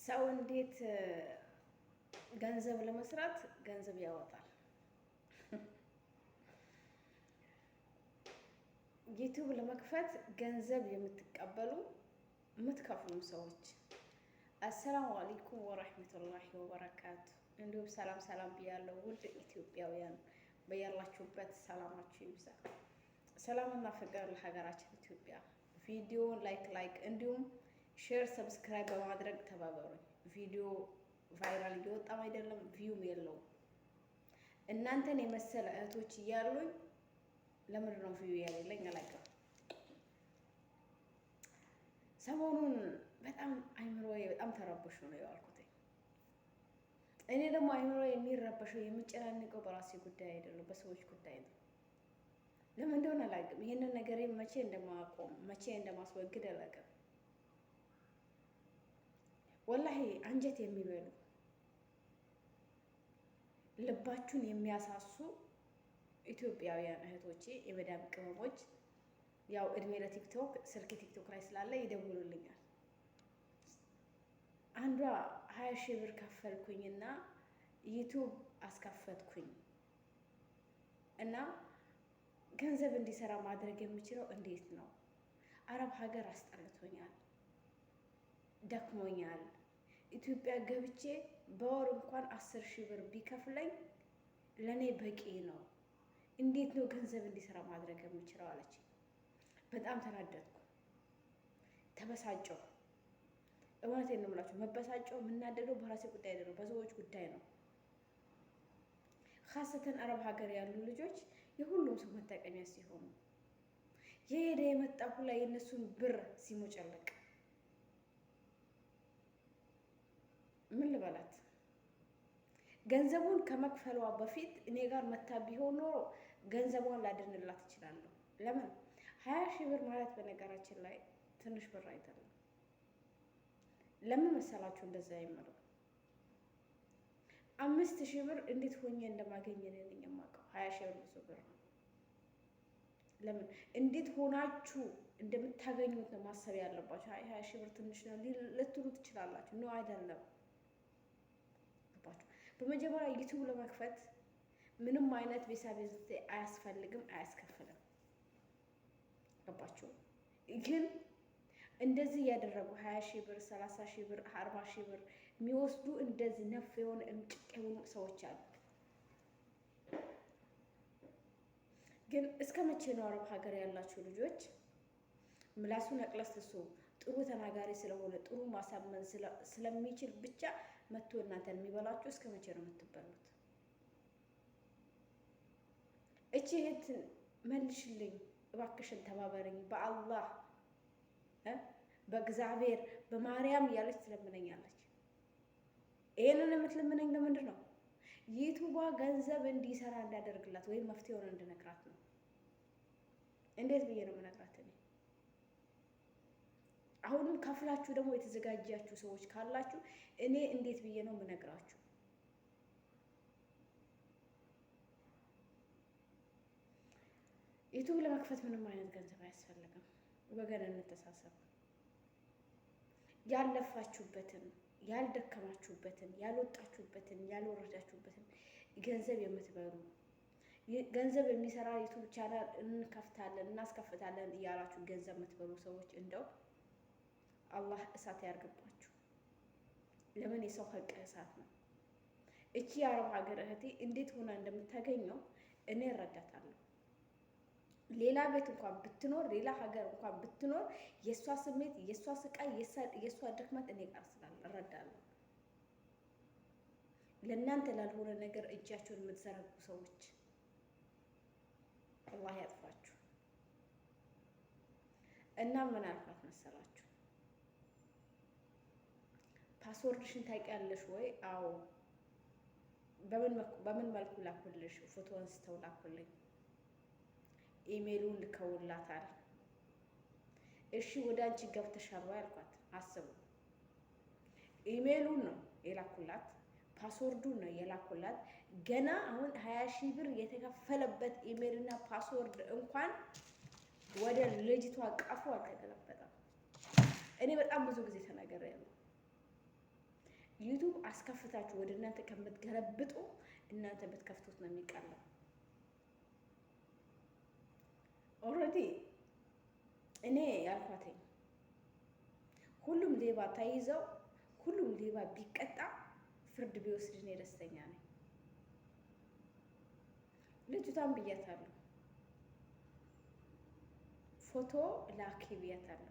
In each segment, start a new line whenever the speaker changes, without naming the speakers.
ሰው እንዴት ገንዘብ ለመስራት ገንዘብ ያወጣል? ዩቲዩብ ለመክፈት ገንዘብ የምትቀበሉ የምትከፍሉ ሰዎች አሰላሙ አለይኩም ወራህመቱላሂ ወበረካቱ። እንዲሁም ሰላም ሰላም ብያለሁ ውድ ኢትዮጵያውያን፣ በያላችሁበት ሰላማችሁ ይብዛ። ሰላምና ፍቅር ለሀገራችን ኢትዮጵያ። ቪዲዮውን ላይክ እንዲሁም ሼር ሰብስክራይብ በማድረግ ተባበሩኝ። ቪዲዮ ቫይራል እየወጣም አይደለም፣ ቪውም የለውም። እናንተን የመሰለ እህቶች እያሉኝ ለምንድን ነው ቪው ያሌለኝ አላውቅም። ሰሞኑን በጣም አይምሮዬ በጣም ተረብሾ ነው የዋልኩት። እኔ ደግሞ አይምሮ የሚረበሸው የሚጨናንቀው በራሴ ጉዳይ አይደለም፣ በሰዎች ጉዳይ ነው። ለምን እንደሆነ አላውቅም። ይሄንን ነገር መቼ እንደማቆም መቼ እንደማስወግድ አላውቅም። ወላሂ አንጀት የሚበሉ ልባችሁን የሚያሳሱ ኢትዮጵያውያን እህቶቼ፣ የመዳም ቅመሞች፣ ያው እድሜ ለቲክቶክ ስልክ ቲክቶክ ላይ ስላለ ይደውሉልኛል። አንዷ 20 ሺህ ብር ከፈልኩኝና ዩቲዩብ አስከፈትኩኝ እና ገንዘብ እንዲሰራ ማድረግ የምችለው እንዴት ነው? አረብ ሀገር አስጠልቶኛል፣ ደክሞኛል። ኢትዮጵያ ገብቼ በወር እንኳን 10 ሺህ ብር ቢከፍለኝ ለኔ በቂ ነው። እንዴት ነው ገንዘብ እንዲሰራ ማድረግ የምችለው አለች። በጣም ተናደድኩ፣ ተበሳጨሁ። እውነቴን ነው የምላችሁ፣ መበሳጨው የምናደደው በራሴ ጉዳይ አይደለም፣ በሰዎች ጉዳይ ነው። ኻሰተን አረብ ሀገር ያሉ ልጆች የሁሉም ሰው መጠቀሚያ ሲሆኑ የሄደ የመጣ ሁላ የእነሱን ብር ሲሞጨለቅ ምን ልበላት? ገንዘቡን ከመክፈሏ በፊት እኔ ጋር መታ ቢሆን ኖሮ ገንዘቧን ላድንላት እችላለሁ። ለምን 20 ሺህ ብር ማለት በነገራችን ላይ ትንሽ ብር አይደለም። ለምን መሰላችሁ እንደዛ የምለው? 5 ሺህ ብር እንዴት ሆኜ እንደማገኝ እኔ ነኝ የማውቀው። 20 ሺህ ብር ብዙ ብር ነው። ለምን እንዴት ሆናችሁ እንደምታገኙት ነው ማሰብ ያለባችሁ። 20 ሺህ ብር ትንሽ ነው ልትሉ ትችላላችሁ። ነው አይደለም። በመጀመሪያ ዩቲዩብ ለመክፈት ምንም አይነት ቪዛ አያስፈልግም፣ አያስከፍልም። ገባችሁ? ግን እንደዚህ ያደረጉ 20 ሺህ ብር፣ 30 ሺህ ብር፣ 40 ሺህ ብር የሚወስዱ እንደዚህ ነፍ የሆነ እምጭቅ የሆኑ ሰዎች አሉ። ግን እስከ መቼ ነው አረብ ሀገር ያላችሁ ልጆች ምላሱን አቅለስልሶ ጥሩ ተናጋሪ ስለሆነ ጥሩ ማሳመን ስለሚችል ብቻ መጥቶ እናንተን የሚበላችሁ? እስከ መቼ ነው የምትበሉት? እቺ እህት መልሽልኝ እባክሽን፣ ተባበረኝ በአላህ በእግዚአብሔር በማርያም እያለች ትለምነኛለች። ይሄንን የምትለምነኝ ለምንድን ነው? ዩቲዩቧ ገንዘብ እንዲሰራ እንዳደርግላት ወይም መፍትሄውን እንድነግራት ነው። እንዴት ብዬ ነው የምነግራት እኔ? አሁንም ከፍላችሁ ደግሞ የተዘጋጃችሁ ሰዎች ካላችሁ እኔ እንዴት ብዬ ነው የምነግራችሁ? ዩቲዩብ ለመክፈት ምንም አይነት ገንዘብ አያስፈልግም። ወገን እንተሳሰብ። ያለፋችሁበትን፣ ያልደከማችሁበትን፣ ያልወጣችሁበትን፣ ያልወረዳችሁበትን ገንዘብ የምትበሉ ገንዘብ የሚሰራ ዩቲዩብ ቻናል እንከፍታለን እናስከፍታለን እያላችሁ ገንዘብ የምትበሉ ሰዎች እንደው አላህ እሳት ያርግባችሁ። ለምን የሰው ሀቅ እሳት ነው። እቺ የአረብ ሀገር እህቴ እንዴት ሆና እንደምታገኘው እኔ እረዳታለሁ። ሌላ ቤት እንኳን ብትኖር፣ ሌላ ሀገር እንኳን ብትኖር የእሷ ስሜት፣ የእሷ ስቃይ፣ የእሷ ድክመት እኔ ጋር ስላለ እረዳለሁ። ለእናንተ ላልሆነ ነገር እጃቸውን የምትዘረጉ ሰዎች አላህ ያጥፋችሁ። እና ምን አልኳት መሰላችሁ? ፓስወርድሽን ታውቂያለሽ ወይ? አዎ። በምን መልኩ ላኩልሽ? ፎቶ አንስተው ላኩልኝ። ኢሜሉን ልከውላታል። እሺ ወደ አንቺ ገብተሻል ወይ አልኳት። አስቡ፣ ኢሜሉን ነው የላኩላት፣ ፓስወርዱን ነው የላኩላት። ገና አሁን 20 ሺህ ብር የተከፈለበት ኢሜልና ፓስወርድ እንኳን ወደ ልጅቷ ቀፎ አልተገለበጠም። እኔ በጣም ብዙ ጊዜ ተናግሬያለሁ። ዩቱብ አስከፍታችሁ ወደ እናንተ ከምትገለብጡ እናንተ ብትከፍቱት ነው የሚቀለው። ኦልሬዲ እኔ ያልኳትኝ ሁሉም ሌባ ተይዘው ሁሉም ሌባ ቢቀጣ ፍርድ ቢወስድ እኔ ደስተኛ ነኝ። ልጅቷን ብያታለሁ፣ ፎቶ ላኪ ብያታለሁ።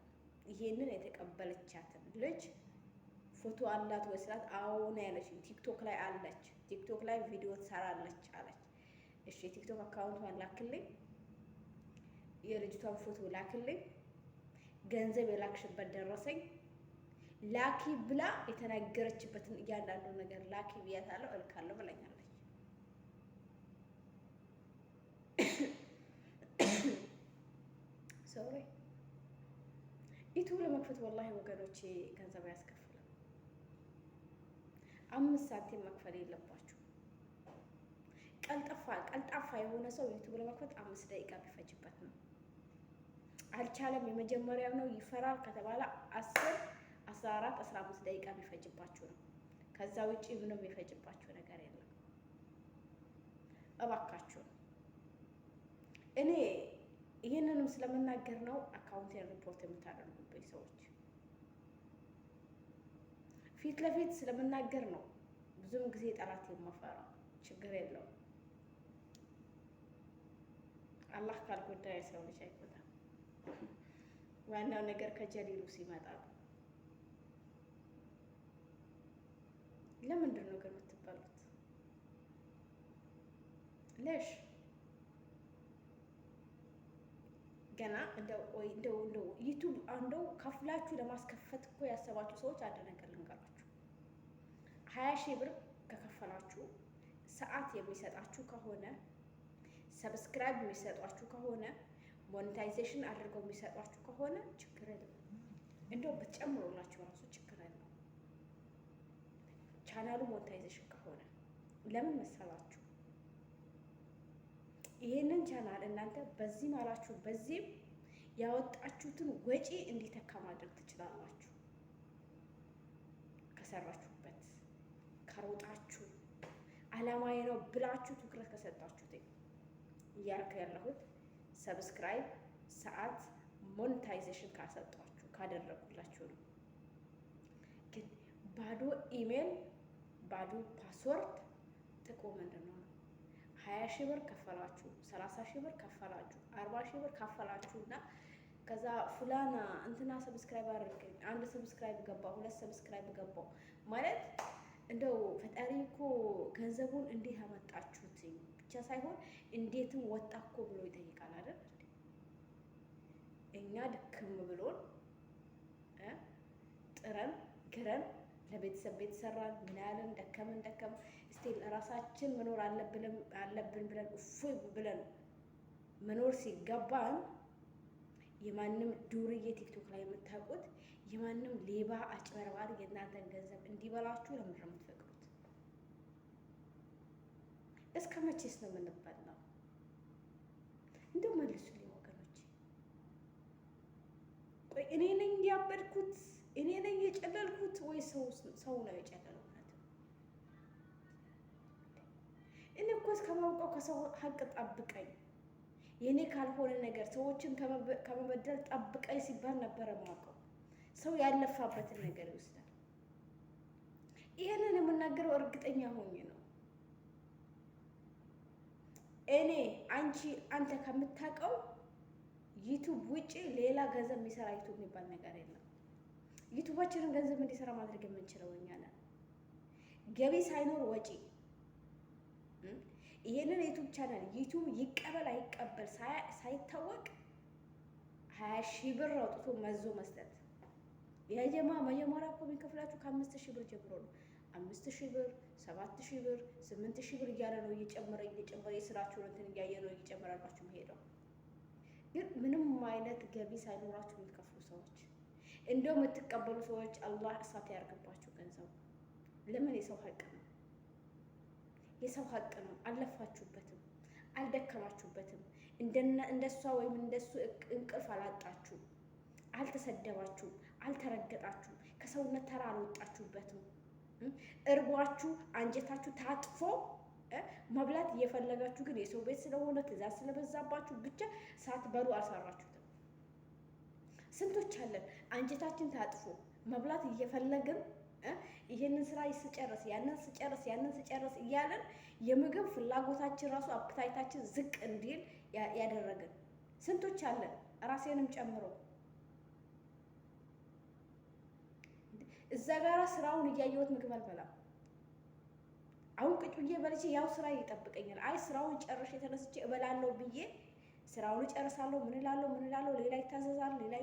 ይሄንን የተቀበለቻትን ልጅ ፎቶ አላት ወይ ስላት አዎ ነው ያለችኝ። ቲክቶክ ላይ አለች፣ ቲክቶክ ላይ ቪዲዮ ትሰራለች አለች። እሺ የቲክቶክ አካውንቷን ላክልኝ፣ የልጅቷን ፎቶ ላክልኝ፣ ገንዘብ የላክሽበት ደረሰኝ ላኪ ብላ የተናገረችበትን እያንዳንዱ ነገር ላኪ ብያታለሁ፣ እልካለሁ ብላኛለች። ሶሪ ዩቱብ ለመክፈት ወላሂ ወገኖቼ ገንዘብ አያስከፍልም። 5 ሳንቲም መክፈል የለባችሁ። ቀልጣፋ የሆነ ሰው ዩቱብ ለመክፈት 5 ደቂቃ ቢፈጅበት ነው። አልቻለም፣ የመጀመሪያው ነው፣ ይፈራል ከተባለ 10፣ 14፣ 15 ደቂቃ ቢፈጅባችሁ ነው። ከዛ ውጪ ምንም የሚፈጅባችሁ ነገር የለም። እባካችሁ እኔ ይህንንም ስለምናገር ነው አካውንቴን ሪፖርት የምታደርጉብኝ ሰዎች። ፊት ለፊት ስለምናገር ነው ብዙም ጊዜ ጠላት የማፈራው። ችግር የለውም። አላህ ካልጎዳ የሰው ልጅ አይጎዳም። ዋናው ነገር ከጀሊሉ ሲመጣ ነው። ለምንድን ነው ግን የምትባሉት? ለሽ ገና እንደው ዩቱብ እንደው ከፍላችሁ ለማስከፈት እኮ ያሰባችሁ ሰዎች አንድ ነገር ልንገራችሁ። 20 ሺህ ብር ከከፈላችሁ ሰዓት የሚሰጣችሁ ከሆነ ሰብስክራይብ የሚሰጧችሁ ከሆነ ሞኔታይዜሽን አድርገው የሚሰጧችሁ ከሆነ ችግር የለም። እንደው ብትጨምሩላችሁ ራሱ ችግር የለም። ቻናሉ ሞኔታይዜሽን ከሆነ ለምን መሰላችሁ? ይሄንን ቻናል እናንተ በዚህ ማላችሁ በዚህም ያወጣችሁትን ወጪ እንዲተካ ማድረግ ትችላላችሁ። ከሰራችሁበት፣ ከሮጣችሁ፣ አላማዬ ነው ብላችሁ ትኩረት ከሰጣችሁት እያልኩ ያለሁት ሰብስክራይብ፣ ሰዓት፣ ሞኔታይዜሽን ካሰጧችሁ ካደረጉላችሁ ነው። ግን ባዶ ኢሜል፣ ባዶ ፓስወርድ ጥቅሙ ምንድን ነው? 20 ሺህ ብር ከፈላችሁ፣ 30 ሺህ ብር ከፈላችሁ፣ 40 ሺህ ብር ከፈላችሁ እና ከዛ ፉላና እንትና ሰብስክራይብ አድርገኝ፣ 1 ሰብስክራይብ ገባው፣ 2 ሰብስክራይብ ገባው ማለት እንደው ፈጣሪ እኮ ገንዘቡን እንዴት አመጣችሁት ብቻ ሳይሆን እንዴትም ወጣ እኮ ብሎ ይጠይቃል አይደል? እኛ ድክም ብሎን ጥረን ግረን ለቤተሰብ ቤት ሰራን፣ ምን ያለን ደከምን ስቲል ራሳችን መኖር አለብን ብለን እፎይ ብለን መኖር ሲገባን የማንም ዱርዬ ቲክቶክ ላይ የምታውቁት የማንም ሌባ አጭበርባሪ የእናንተን ገንዘብ እንዲበላችሁ ለምንድን ነው የምትፈቅዱት? እስከ መቼስ ነው የምንበላው? እንደው መልሱልኝ ወገኖች። ቆይ እኔ ነኝ ያበድኩት? እኔ ነኝ የጨለልኩት ወይ ሰው ነው የጨለለው? እኔ እኮ እስከማውቀው ከሰው ሀቅ ጠብቀኝ፣ የኔ ካልሆነ ነገር ሰዎችን ከመበደል ጠብቀኝ ሲባል ነበር የማውቀው። ሰው ያለፋበትን ነገር ይወስዳል። ይሄንን የምናገረው እርግጠኛ ሆኜ ነው። እኔ አንተ ከምታውቀው ዩቱብ ውጪ ሌላ ገንዘብ የሚሰራ ዩቱብ የሚባል ነገር የለም። ዩቱባችንን ገንዘብ እንዲሰራ ማድረግ የምንችለው እኛ ነን። ገቢ ሳይኖር ወጪ። ይሄንን ዩቱብ ቻናል ዩቱብ ይቀበል አይቀበል ሳይታወቅ 20 ሺህ ብር አውጥቶ መዞ መስጠት። የጀማ መጀመሪያ እኮ የሚከፍላችሁ ከ5 ሺህ ብር ጀምሮ ነው። 5 ሺህ ብር፣ 7 ሺህ ብር፣ 8 ሺህ ብር እያለ ነው እየጨመረ የስራችሁን እንትን እያየ ነው እየጨመረባችሁ መሄደው። ግን ምንም አይነት ገቢ ሳይኖራችሁ የሚከፍሉ ሰዎች፣ እንደው የምትቀበሉ ሰዎች አላህ እሳት ያርግባችሁ ገንዘቡ። ለምን? የሰው ሀቅ ነው፣ የሰው ሀቅ ነው። አልለፋችሁበትም፣ አልደከማችሁበትም። እንደሷ ወይም እንደሱ እንቅልፍ አላጣችሁ፣ አልተሰደባችሁም፣ አልተረገጣችሁም፣ ከሰውነት ተራ አልወጣችሁበትም። እርቧችሁ አንጀታችሁ ታጥፎ መብላት እየፈለጋችሁ ግን የሰው ቤት ስለሆነ ትእዛዝ ስለበዛባችሁ ብቻ ሳትበሉ አልሰራችሁትም። ስንቶች አለን አንጀታችን ታጥፎ መብላት እየፈለግን ይሄንን ስራ ስጨርስ ያንን ስጨርስ እያለን የምግብ ፍላጎታችን ራሱ አፕታይታችን ዝቅ እንዲል ያደረግን ስንቶች አለን፣ ራሴንም ጨምሮ። እዛ ጋራ ስራውን እያየሁት ምግብ አልበላም። አሁን ቁጭ ብዬ በልቼ ያው ስራ ይጠብቀኛል። አይ ስራውን ጨርሼ ተነስቼ እበላለሁ ብዬ ስራውን እጨርሳለሁ። ምን እላለሁ፣ ሌላ ይታዘዛል፣ ሌላ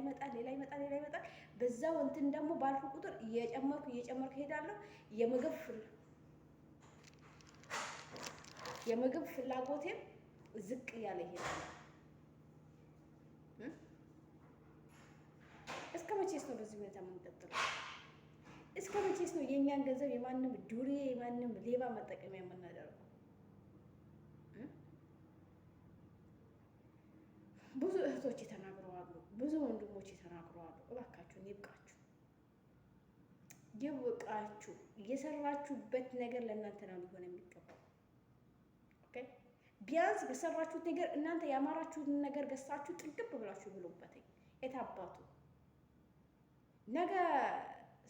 ይመጣል። በዛው እንትን ደግሞ ባልኩ ቁጥር እየጨመርኩ ሄዳለሁ። የምግብ ፍላጎቴም ዝቅ እያለ ይሄዳል። እስከ መቼስ ነው በዚህ ሁኔታ የምንቀጥለው? እስከ መቼስ ነው የእኛን ገንዘብ የማንም ዱሬ የማንም ሌባ መጠቀሚያ የምናደርገው? ብዙ እህቶች ተናግረዋሉ፣ ብዙ ወንድሞች ተናግረዋሉ። እባካችሁን ይብቃችሁ። እየሰራችሁበት ነገር ለእናንተ ነው ሊሆን የሚገባው። ኦኬ፣ ቢያንስ በሰራችሁት ነገር እናንተ ያማራችሁትን ነገር ገዝታችሁ ጥግብ ብላችሁ ብሉበት። የታባቱ ነገ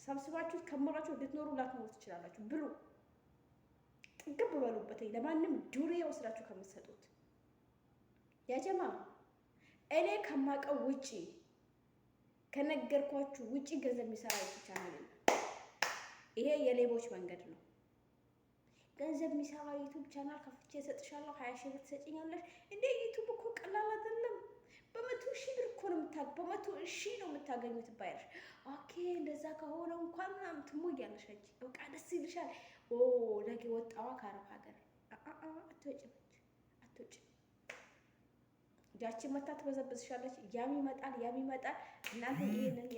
ሰብስባችሁ ከመራችሁ ልትኖሩ ላትኖሩ ትችላላችሁ። ብሉ፣ ጥግብ በሉበት። ለማንም ዱሬ ወስዳችሁ ከምትሰጡት ያጀማ እኔ ከማውቀው ውጪ ከነገርኳችሁ ውጪ ገንዘብ የሚሰራ ቻናል የለም። ይሄ የሌቦች መንገድ ነው። ገንዘብ የሚሰራ ዩቱብ ቻናል ከፍቼ እሰጥሻለሁ፣ 20 ሺህ ብር ትሰጪኛለሽ። እንደ ዩቱብ እኮ ቀላል አይደለም። በ100 ሺህ ብር እኮ ነው በ100 ሺህ ነው የምታገኙት ባይርሽ። ኦኬ እንደዛ ከሆነ እንኳን ምናምን ትሞያለሽ እንጂ በቃ ደስ ይልሻል። ኦ ነገ ወጣዋ ከአረብ ሀገር አትወጭም። ያቺ መታ ትበዘብዝሻለች። ያም ይመጣል። እናንተ ይሄንን